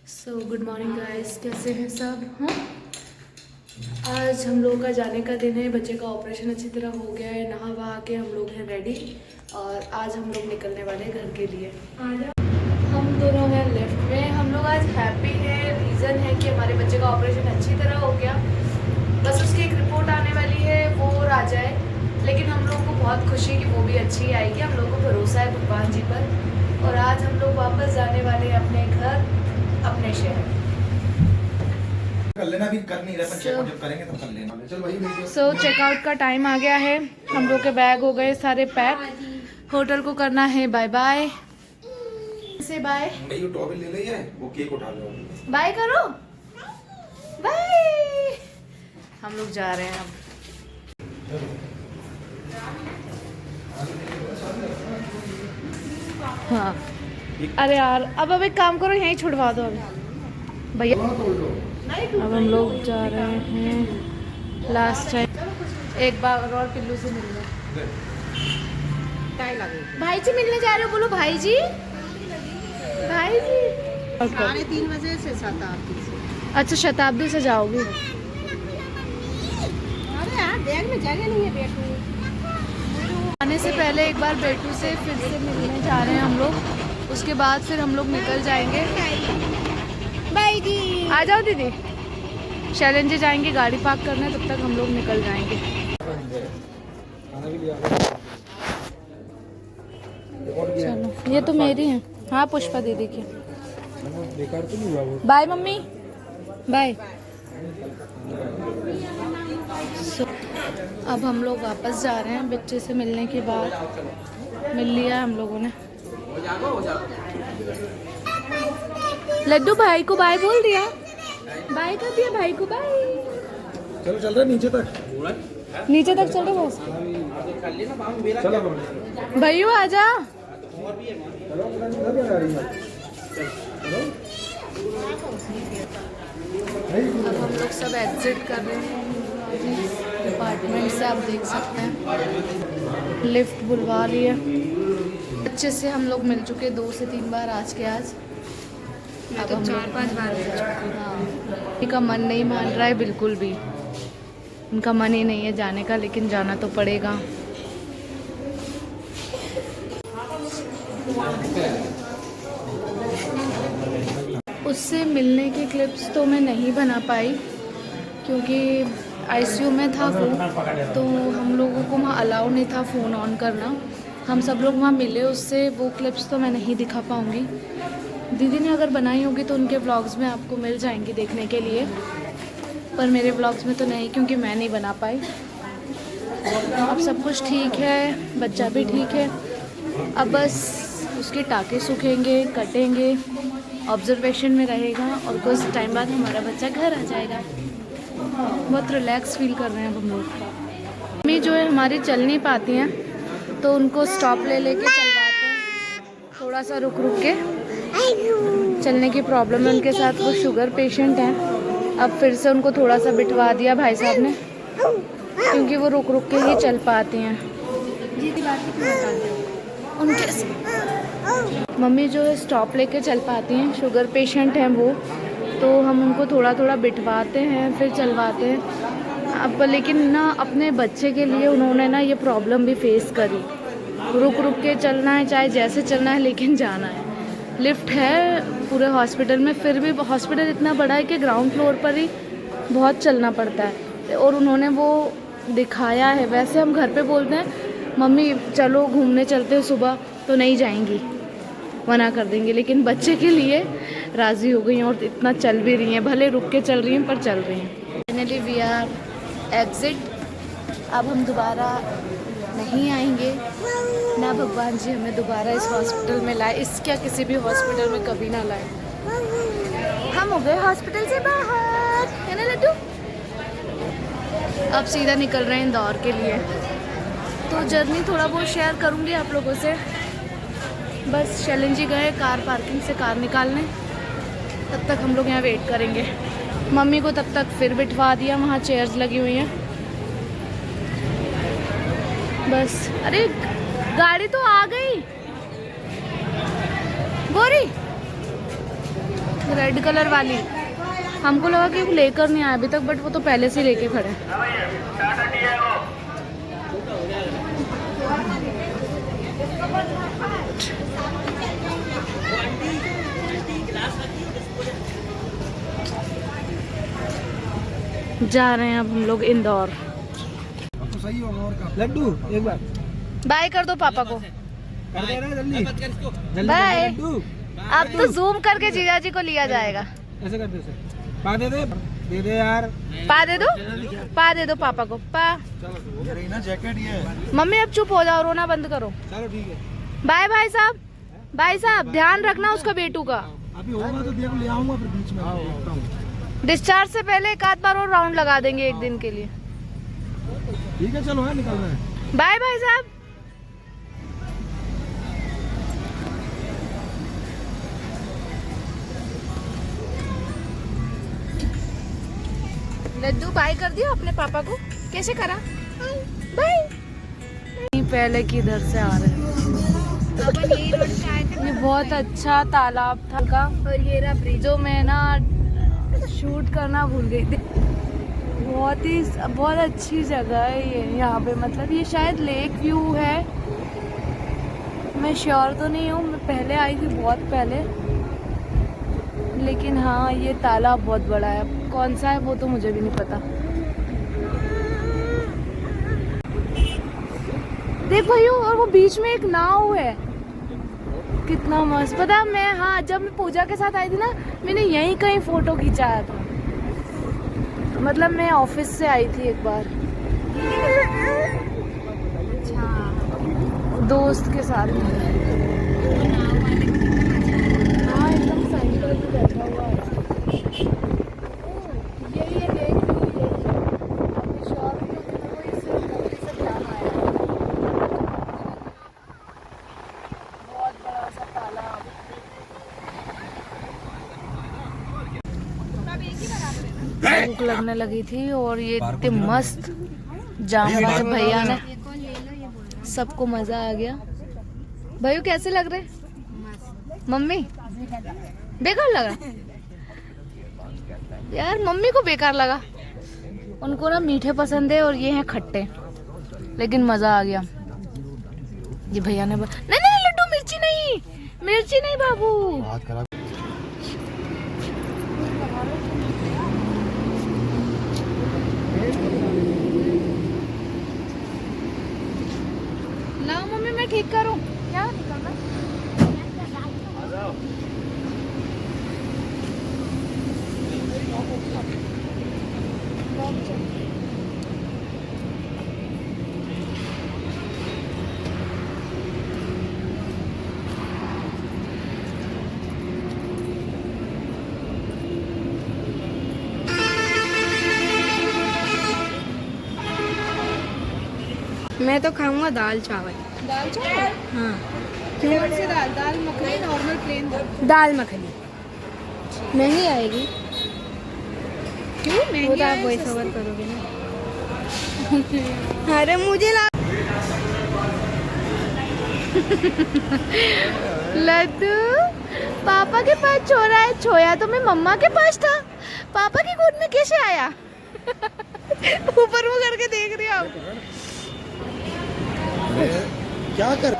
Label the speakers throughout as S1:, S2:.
S1: Good morning guys, कैसे हैं सब। हाँ, आज हम लोगों का जाने का दिन है। बच्चे का ऑपरेशन अच्छी तरह हो गया है, नहा वहा के हम लोग हैं रेडी और आज हम लोग निकलने वाले हैं घर के लिए। हम दोनों हैं लेफ्ट में। हम लोग आज हैप्पी हैं। रीज़न है कि हमारे बच्चे का ऑपरेशन अच्छी तरह हो गया, बस उसकी एक रिपोर्ट आने वाली है, वो और आ जाए। लेकिन हम लोग को बहुत खुशी है कि वो भी अच्छी आएगी। हम लोग को भरोसा है भगवान जी पर। और आज हम लोग वापस जाने वाले हैं अपने घर, अपने शहर।
S2: कर लेना, भी कर नहीं रहे पर चेकआउट जब करेंगे तब कर लेना। चल वही
S1: सो चेकआउट का टाइम आ गया है। हम लोग के बैग हो गए सारे पैक। होटल को करना है बाय बाय। से बाय
S2: भाई वो टॉवल ले लिया है, वो केक उठा लो।
S1: बाय करो, बाय। हम लोग जा रहे हैं अब। हाँ, अरे यार अब एक काम करो, यहीं छुड़वा दो अभी भैया। अब हम लोग जा रहे हैं लास्ट टाइम एक बार और पिल्लू से मिलने। भाई जी मिलने जा रहे हो, बोलो भाई जी। भाई जी
S3: 3:30 बजे से शताब्दी से।
S1: अच्छा, शताब्दी से जाओगी।
S3: अरे यार बैग में जगह नहीं है बैठने।
S1: आने से पहले एक बार बेटू से फिर से मिलने जा रहे हैं हम लोग। उसके बाद फिर हम लोग निकल जाएंगे।
S3: बाय जी।
S1: आ जाओ दीदी। शैलेंज जी जाएंगे गाड़ी पार्क करने, तब तक हम लोग निकल जाएंगे। चलो, ये तो मेरी है। हाँ, पुष्पा दीदी की। Bye mummy, bye. अब हम लोग वापस जा रहे हैं। बच्चे से मिलने के बाद मिल लिया हम लोगों ने। लड्डू भाई को बाय बोल दिया, बाय कर दिया भाई को, बाय।
S2: चलो चल रहा नीचे तक,
S1: नीचे तक चल रहे बस। भैया आजा। अब हम लोग सब एग्जिट कर रहे हैं डिपार्टमेंट से। आप देख सकते हैं लिफ्ट बुलवा रही है। अच्छे से हम लोग मिल चुके 2 से 3 बार आज के आज। अब हम 4-5 बार मिल चुके। हाँ, इनका मन नहीं मान रहा है बिल्कुल भी। उनका मन ही नहीं है जाने का, लेकिन जाना तो पड़ेगा। उससे मिलने की क्लिप्स तो मैं नहीं बना पाई क्योंकि आईसीयू में था वो, तो हम लोगों को वहाँ अलाउ नहीं था फ़ोन ऑन करना। हम सब लोग वहाँ मिले उससे, वो क्लिप्स तो मैं नहीं दिखा पाऊँगी। दीदी ने अगर बनाई होगी तो उनके व्लॉग्स में आपको मिल जाएंगी देखने के लिए, पर मेरे व्लॉग्स में तो नहीं क्योंकि मैं नहीं बना पाई। अब सब कुछ ठीक है, बच्चा भी ठीक है। अब बस उसके टाँके सूखेंगे, कटेंगे, ऑब्जर्वेशन में रहेगा और कुछ टाइम बाद हमारा बच्चा घर आ जाएगा। बहुत रिलैक्स फील कर रहे हैं अब हम लोग। मम्मी जो है हमारी चल नहीं पाती हैं, तो उनको स्टॉप ले लेके चलवाते हैं। थोड़ा सा रुक रुक के, चलने की प्रॉब्लम है उनके साथ। वो शुगर पेशेंट हैं। अब फिर से उनको थोड़ा सा बिठवा दिया भाई साहब ने, क्योंकि वो रुक रुक के ही चल पाती हैं। उनके मम्मी जो है स्टॉप लेके चल पाती हैं, शुगर पेशेंट हैं वो, तो हम उनको थोड़ा थोड़ा बिठवाते हैं फिर चलवाते हैं। अब लेकिन ना अपने बच्चे के लिए उन्होंने ना ये प्रॉब्लम भी फेस करी। रुक रुक के चलना है, चाहे जैसे चलना है, लेकिन जाना है। लिफ्ट है पूरे हॉस्पिटल में, फिर भी हॉस्पिटल इतना बड़ा है कि ग्राउंड फ्लोर पर ही बहुत चलना पड़ता है। और उन्होंने वो दिखाया है। वैसे हम घर पे बोलते हैं मम्मी चलो घूमने चलते हो सुबह, तो नहीं जाएंगी, मना कर देंगे। लेकिन बच्चे के लिए राज़ी हो गई हैं और इतना चल भी रही हैं, भले रुक के चल रही हैं पर चल रही हैं। Finally we are exit. अब हम दोबारा नहीं आएंगे ना, भगवान जी हमें दोबारा इस हॉस्पिटल में लाए, इसका किसी भी हॉस्पिटल में कभी ना लाए। हम हो गए हॉस्पिटल से बाहर, है ना लड्डू। अब सीधा निकल रहे हैं इंदौर के लिए। तो जर्नी थोड़ा बहुत शेयर करूँगी आप लोगों से। बस शैलेंज जी गए कार पार्किंग से कार निकालने, तब तक हम लोग यहाँ वेट करेंगे। मम्मी को तब तक फिर बिठवा दिया, वहाँ चेयर्स लगी हुई हैं। बस अरे गाड़ी तो आ गई गोरी। रेड कलर वाली। हमको लगा कि वो लेकर नहीं आया अभी तक, बट वो तो पहले से लेके खड़े हैं। जा रहे हैं अब हम लोग इंदौर।
S2: अब तो सही होगा और का लड्डू एक बार
S1: बाय कर दो पापा को।
S2: कर दे ना जल्दी
S1: बाय।
S2: लड्डू
S1: अब तो जूम करके जीजा जी को लिया जाएगा।
S2: ऐसे कर दे उसे पा दे दे यार
S1: पा दे दो पापा को पा।
S2: चलो ये रही ना जैकेट ये
S1: मम्मी अब चुप हो जाओ, रोना बंद करो।
S2: चलो ठीक है
S1: बाय भाई साहब ध्यान रखना उसका बेटू का।
S2: अभी होगा तो देखो ले आऊंगा फिर बीच में देखता हूं।
S1: डिस्चार्ज से पहले एक आध बार और राउंड लगा देंगे एक दिन के लिए।
S2: ठीक है चलो है निकल रहे हैं।
S1: बाय भाई साहब। लड्डू बाय कर दिया अपने पापा को। कैसे करा बाय? पहले किधर से आ रहे हैं। ये बहुत अच्छा तालाब था का, और ये रहा ब्रिज जो मैं ना शूट करना भूल गई थी। बहुत अच्छी जगह है ये। यहाँ पे मतलब ये शायद लेक व्यू है, मैं श्योर तो नहीं हूँ, मैं पहले आई थी बहुत पहले, लेकिन हाँ ये तालाब बहुत बड़ा है। कौन सा है वो तो मुझे भी नहीं पता। देख भाई, और वो बीच में एक नाव है, कितना मस्त। पता है मैं, हाँ जब मैं पूजा के साथ आई थी ना, मैंने यहीं कहीं फोटो खिंचाया था। मतलब मैं ऑफिस से आई थी एक बार दोस्त के साथ। हाँ एकदम साइकिल पे बैठा हुआ है। यही है लेक व्यू, अभी श्योर नहीं हूँ कि वो इससे कमरे से ध्यान आया। बहुत बड़ा सा तालाब। भूख लगने लगी थी और ये इतने मस्त जाम वाले भैया ने, सबको मजा आ गया। भैया कैसे लग रहे? मम्मी बेकार लगा यार, मम्मी को बेकार लगा। उनको ना मीठे पसंद है और ये हैं खट्टे, लेकिन मजा आ गया। ये भैया ने नहीं नहीं लड्डू, मिर्ची नहीं बाबू। लाओ मम्मी मैं ठीक करूं क्या निकलना।
S3: मैं तो खाऊंगा दाल चावल।
S1: दाल चावल?
S3: हाँ
S1: कौन सी दाल? दाल मखनी, नॉर्मल प्लेन
S3: दाल मखनी महंगी आएगी।
S1: क्यों महंगी?
S3: वो तो आप वही सवाल करोगे ना। अरे मुझे
S1: लड्डू पापा के पास छोड़ा है। छोया तो मैं मम्मा के पास था, पापा की गोद में कैसे आया? ऊपर वो करके देख रही हो आप।
S2: क्या कर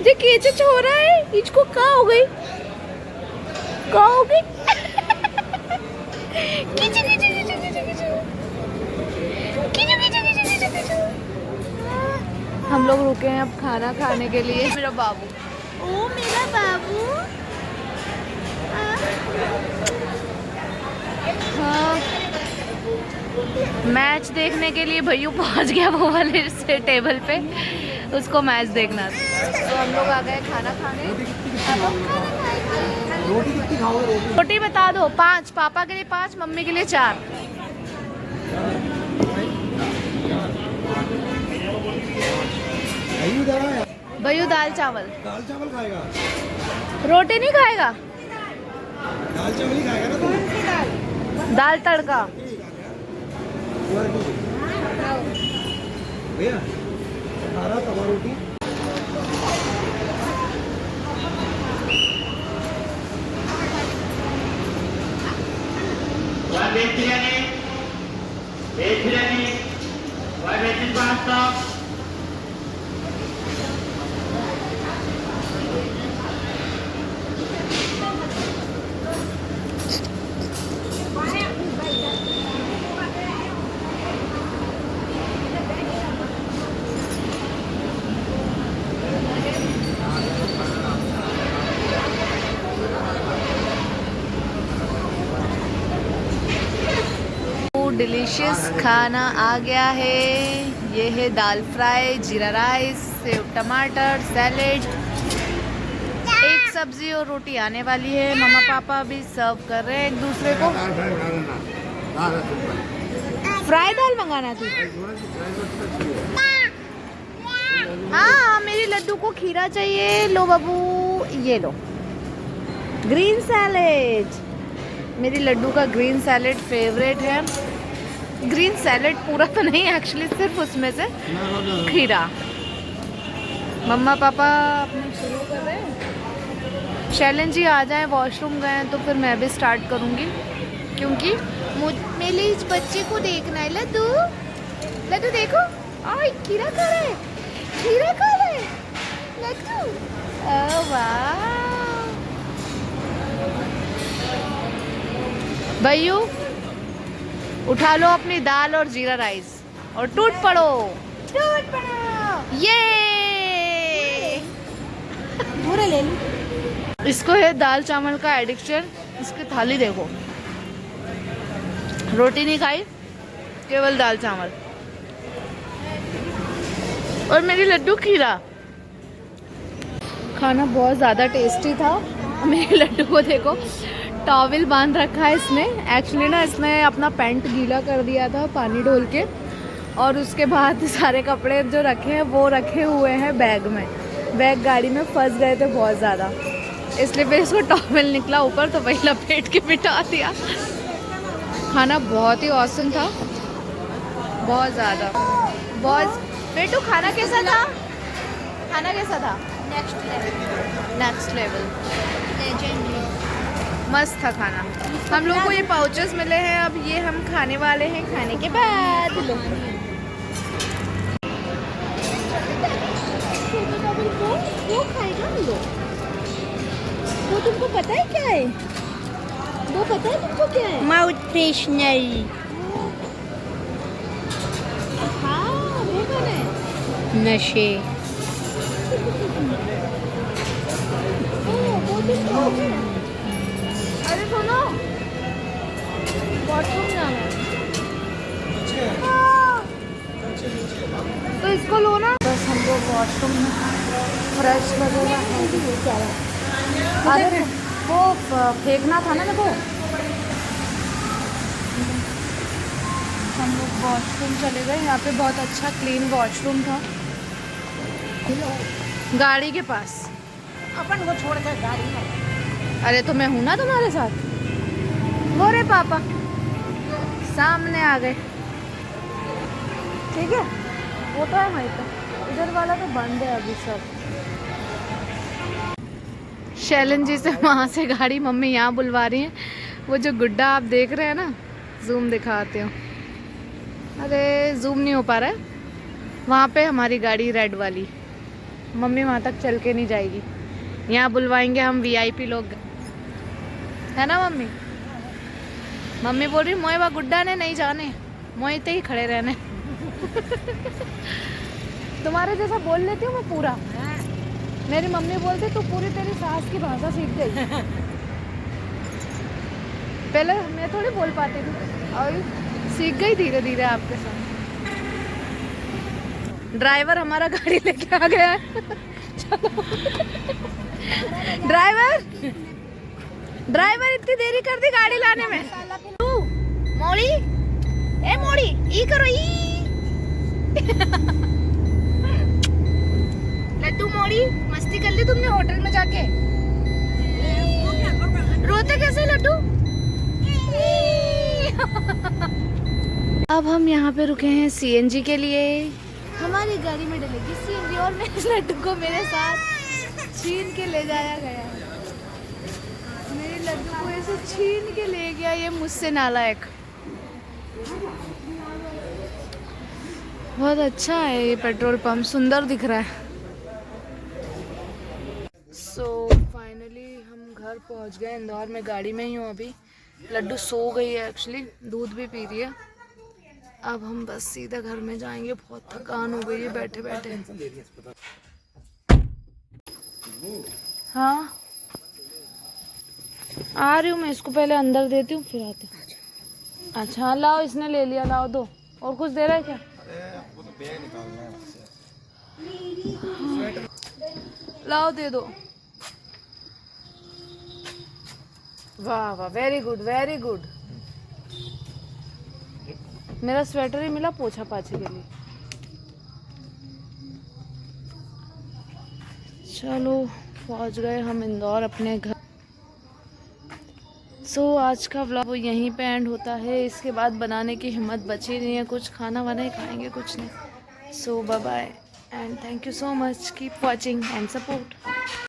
S1: ये कैसे छोड़ा है? इसको कहाँ हो गई? खींचो खींचो खींचो खींचो खींचो खींचो खींचो खींचो खींचो खींचो। हम लोग रुके हैं अब खाना खाने के लिए। मेरा बाबू, ओ मेरा बाबू। हाँ मैच देखने के लिए भैया पहुंच गया वो वाले से टेबल पे, उसको मैच देखना था। तो हम लोग आ गए खाना खाने। अब हम खाना खाएंगे।
S2: रोटी कितनी खाओगे?
S1: रोटी बता दो, 5 पापा के लिए 5, मम्मी के लिए 4। भैया दाल चावल
S2: खाएगा?
S1: रोटी नहीं खाएगा?
S2: दाल चावल ही खाएगा ना तू?
S1: दाल तड़का।
S2: भैया खा रहा तवा रोटी।
S4: Veg biryani, veg pasta.
S1: Delicious खाना आ गया है। ये है दाल फ्राई, जीरा राइस, सेव टमाटर, सैलेड, एक सब्जी और रोटी आने वाली है। मम्मा पापा भी सर्व कर रहे हैं एक दूसरे को। फ्राई दाल मंगाना थी। हाँ, मेरी लड्डू को खीरा चाहिए। लो बाबू, ये लो ग्रीन सैलेड। मेरी लड्डू का ग्रीन सैलेड फेवरेट है। ग्रीन सैलेड पूरा तो नहीं, एक्चुअली सिर्फ उसमें से खीरा। मम्मा पापा अपने शुरू कर रहे हैं। शैलन जी आ जाएं, वॉशरूम गए हैं तो फिर मैं भी स्टार्ट करूँगी, क्योंकि मेरे इस बच्चे को देखना है। लड्डू लड्डू देखो, ओए खीरा खा रहे, खीरा खा रहे लड्डू। ओह वाह भैयू, उठा लो अपनी दाल और जीरा राइस और टूट पड़ो, टूट पड़ो। ये
S3: पूरा ले लो।
S1: इसको है दाल चावल का एडिक्शन। इसकी थाली देखो, रोटी नहीं खाई, केवल दाल चावल। और मेरी लड्डू खीरा। खाना बहुत ज़्यादा टेस्टी था। मेरे लड्डू को देखो, टॉवल बांध रखा है इसने। एक्चुअली ना, इसने अपना पैंट गीला कर दिया था पानी डोल के, और उसके बाद सारे कपड़े जो रखे हैं वो रखे हुए हैं बैग में। बैग गाड़ी में फंस गए थे बहुत ज़्यादा, इसलिए फिर इसको टॉवल निकला ऊपर तो वही लपेट के बिठा दिया। खाना बहुत ही ऑसम था, बहुत ज़्यादा, बहुत। बेटू खाना कैसा था? खाना कैसा था? नेक्स्ट लेवल मस्त था खाना। हम लोग को ये पाउचेस मिले हैं, अब ये हम खाने वाले हैं। खाने के बाद वो खाएगा वो तुमको पता है क्या है? वो पता है तुमको क्या है?
S3: Mouth freshener.
S1: हाँ, वो कौन है?
S3: नशे।
S1: अरे सुनो, वॉशरूम जाना है तो इसको लो ना। बस हम लोग वॉशरूम में फ्रेश वगैरह है। अरे वो फेंकना था ना मेरे को। हम लोग वॉशरूम चले गए। यहाँ पे बहुत अच्छा क्लीन वॉशरूम था, गाड़ी के पास।
S3: अपन को छोड़ कर गाड़ी में।
S1: अरे तो मैं हूं ना तुम्हारे साथ। वो रे पापा सामने आ गए। ठीक है, वो तो है वहीं पे। इधर वाला तो बंद है अभी सब। शैलन जी से वहाँ से गाड़ी मम्मी यहाँ बुलवा रही है। वो जो गुड्डा आप देख रहे हैं ना, जूम दिखाते हो। अरे जूम नहीं हो पा रहा है। वहाँ पे हमारी गाड़ी रेड वाली, मम्मी वहाँ तक चल के नहीं जाएगी। यहाँ बुलवाएंगे हम वीआईपी लोग, है ना मम्मी? मम्मी बोल रही मोए वा गुड्डा ने नहीं जाने, मोए ते ही खड़े रहने। तुम्हारे जैसा बोल लेती हूँ मैं पूरा। मेरी मम्मी बोलती तू पूरी तेरी सास की भाषा सीख गई। पहले मैं थोड़ी बोल पाती थी, और सीख गई धीरे धीरे आपके साथ। ड्राइवर हमारा गाड़ी लेके आ गया है। ड्राइवर इतनी देरी कर दी गाड़ी लाने में। मोड़ी, ए मोड़ी, ई करो ई। लड्डू मोड़ी, मस्ती कर ली तुमने होटल में जाके। रोते कैसे लड्डू? अब हम यहाँ पे रुके हैं सीएनजी के लिए। हमारी गाड़ी में डलेगी सीएनजी, और मेरे लड्डू को मेरे साथ छीन के ले जाया गया है। मेरे लड्डू को इस से छीन के ले गया ये मुझसे नालायक। बहुत अच्छा है ये पेट्रोल पंप, सुंदर दिख रहा है। सो फाइनली हम घर पहुंच गए इंदौर में, गाड़ी में ही हूँ अभी। लड्डू सो गई है एक्चुअली, दूध भी पी रही है। अब हम बस सीधा घर में जाएंगे, बहुत थकान हो गई है बैठे बैठे। हाँ आ रही हूँ मैं, इसको पहले अंदर देती हूँ फिर आती हूँ। अच्छा लाओ, इसने ले लिया, लाओ दो। और कुछ दे रहा है क्या? लाओ दे दो। वाह वाह, वेरी गुड वेरी गुड। मेरा स्वेटर ही मिला पोछा पाछे के लिए। चलो पहुंच गए हम इंदौर अपने घर। सो आज का व्लॉग यहीं पे एंड होता है। इसके बाद बनाने की हिम्मत बची नहीं है, कुछ खाना वाना ही खाएंगे, कुछ नहीं। So bye bye and thank you so much, keep watching and support.